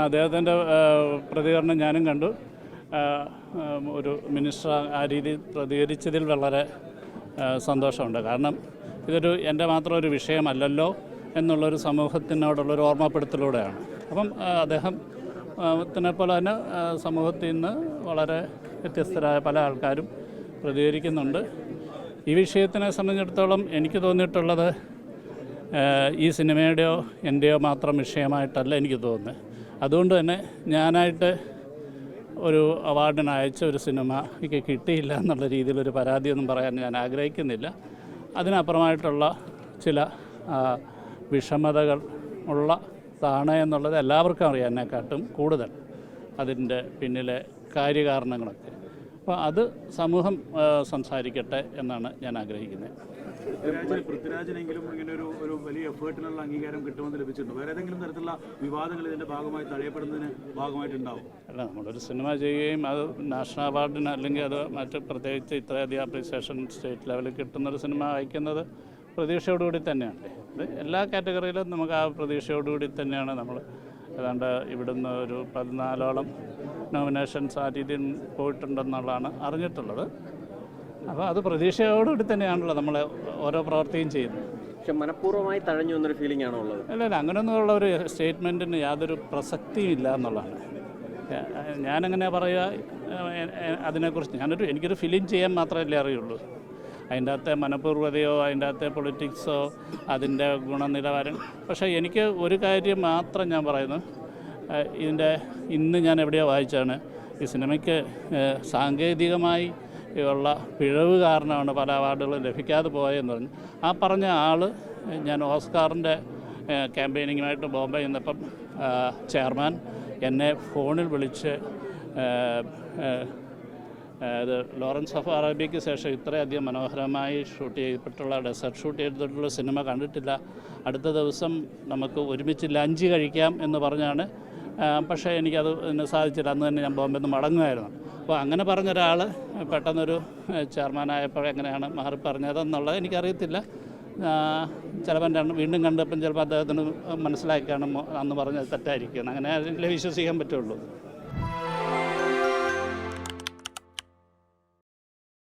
അദ്ദേഹത്തിൻ്റെ പ്രതികരണം ഞാനും കണ്ടു. ഒരു മിനിസ്റ്റർ ആ രീതിയിൽ പ്രതികരിച്ചതിൽ വളരെ സന്തോഷമുണ്ട്. കാരണം ഇതൊരു എൻ്റെ മാത്രം ഒരു വിഷയമല്ലല്ലോ എന്നുള്ളൊരു സമൂഹത്തിനോടുള്ളൊരു ഓർമ്മപ്പെടുത്തലൂടെയാണ്. അപ്പം അദ്ദേഹത്തിനെ പോലെ തന്നെ സമൂഹത്തിൽ നിന്ന് വളരെ വ്യത്യസ്തരായ പല ആൾക്കാരും പ്രതികരിക്കുന്നുണ്ട്. ഈ വിഷയത്തിനെ സംബന്ധിച്ചിടത്തോളം എനിക്ക് തോന്നിയിട്ടുള്ളത് ഈ സിനിമയുടെയോ എൻ്റെയോ മാത്രം വിഷയമായിട്ടല്ല എനിക്ക് തോന്നുന്നത്. അതുകൊണ്ട് തന്നെ ഞാനായിട്ട് ഒരു അവാർഡിന് അയച്ച ഒരു സിനിമയ്ക്ക് കിട്ടിയില്ല എന്നുള്ള രീതിയിലൊരു പരാതിയൊന്നും പറയാൻ ഞാൻ ആഗ്രഹിക്കുന്നില്ല. അതിനപ്പുറമായിട്ടുള്ള ചില വിഷമതകൾ ഉള്ളതാണ് എന്നുള്ളത് എല്ലാവർക്കും അറിയാം, എന്നെക്കാട്ടും കൂടുതൽ അതിൻ്റെ പിന്നിലെ കാര്യകാരണങ്ങളൊക്കെ. അപ്പോൾ അത് സമൂഹം സംസാരിക്കട്ടെ എന്നാണ് ഞാൻ ആഗ്രഹിക്കുന്നത്. പൃഥ്വിരാജിനെങ്കിലും ഇങ്ങനെ ഒരു വലിയ എഫേർട്ടിനുള്ള അംഗീകാരം കിട്ടുമെന്ന് ലഭിച്ചിട്ടുണ്ട്. വേറെ ഏതെങ്കിലും തരത്തിലുള്ള വിവാദങ്ങൾ ഇതിൻ്റെ ഭാഗമായി തടയപ്പെടുന്നതിന് ഭാഗമായിട്ടുണ്ടാവും? അല്ല, നമ്മളൊരു സിനിമ ചെയ്യുകയും അത് നാഷണൽ അവാർഡിന് അല്ലെങ്കിൽ അത് മറ്റ് പ്രത്യേകിച്ച് ഇത്രയധികം അപ്രീസിയേഷൻ സ്റ്റേറ്റ് ലെവലിൽ കിട്ടുന്നൊരു സിനിമ അയക്കുന്നത് പ്രതീക്ഷയോടുകൂടി തന്നെയാണ്. ഇത് എല്ലാ കാറ്റഗറിയിലും നമുക്ക് ആ പ്രതീക്ഷയോടുകൂടി തന്നെയാണ് നമ്മൾ ഏതാണ്ട് ഇവിടുന്ന് ഒരു 14ഓളം നോമിനേഷൻസ് ആ രീതിയിൽ പോയിട്ടുണ്ടെന്നുള്ളതാണ് അറിഞ്ഞിട്ടുള്ളത്. അപ്പോൾ അത് പ്രതീക്ഷയോടുകൂടി തന്നെയാണല്ലോ നമ്മൾ ഓരോ പ്രവൃത്തിയും ചെയ്യുന്നത്. പക്ഷെ മനഃപൂർവ്വമായി തഴഞ്ഞു എന്നൊരു ഫീലിംഗ് ആണോ ഉള്ളത്? അല്ല, അങ്ങനെയൊന്നുള്ള ഒരു സ്റ്റേറ്റ്മെൻറ്റിന് യാതൊരു പ്രസക്തിയും ഇല്ല എന്നുള്ളതാണ്. ഞാനങ്ങനെ പറയുക അതിനെക്കുറിച്ച് എനിക്കൊരു ഫിലിം ചെയ്യാൻ മാത്രമല്ലേ അറിയുള്ളൂ. അതിൻ്റെ അകത്തെ മനഃപൂർവ്വതയോ അതിൻ്റെ അകത്തെ പൊളിറ്റിക്സോ അതിൻ്റെ ഗുണനിലവാരം. പക്ഷേ എനിക്ക് ഒരു കാര്യം മാത്രം ഞാൻ പറയുന്നു, ഇന്ന് ഞാൻ എവിടെയോ വായിച്ചാണ് ഈ സിനിമയ്ക്ക് സാങ്കേതികമായി ഉള്ള പിഴവ് കാരണമാണ് പല അവാർഡുകളും ലഭിക്കാതെ പോയതെന്ന് പറഞ്ഞു. ആ പറഞ്ഞ ആൾ ഞാൻ ഓസ്കാറിൻ്റെ ക്യാമ്പയിനിങ്ങുമായിട്ട് ബോംബെ ചെന്നപ്പം ചെയർമാൻ എന്നെ ഫോണിൽ വിളിച്ച് അത് ലോറൻസ് ഓഫ് അറേബ്യയ്ക്ക് ശേഷം ഇത്രയധികം മനോഹരമായി ഷൂട്ട് ചെയ്തിട്ടുള്ള ഡെസേർട്ട് ഷൂട്ട് ചെയ്തിട്ടുള്ള സിനിമ കണ്ടിട്ടില്ല, അടുത്ത ദിവസം നമുക്ക് ഒരുമിച്ച് ലഞ്ച് കഴിക്കാം എന്ന് പറഞ്ഞാണ്. പക്ഷേ എനിക്കത് സാധിച്ചില്ല. അന്ന് തന്നെ ഞാൻ ബോംബെന്ന് മടങ്ങുമായിരുന്നു. അപ്പോൾ അങ്ങനെ പറഞ്ഞൊരാൾ പെട്ടെന്നൊരു ചെയർമാനായപ്പോൾ എങ്ങനെയാണ് മാറി പറഞ്ഞതെന്നുള്ളത് എനിക്കറിയത്തില്ല. ചിലപ്പോൾ വീണ്ടും കണ്ടപ്പം ചിലപ്പോൾ അദ്ദേഹത്തിന് മനസ്സിലാക്കിയാണ് അന്ന് പറഞ്ഞത് തെറ്റായിരിക്കും. അങ്ങനെ അതിൽ വിശ്വസിക്കാൻ പറ്റുള്ളൂ.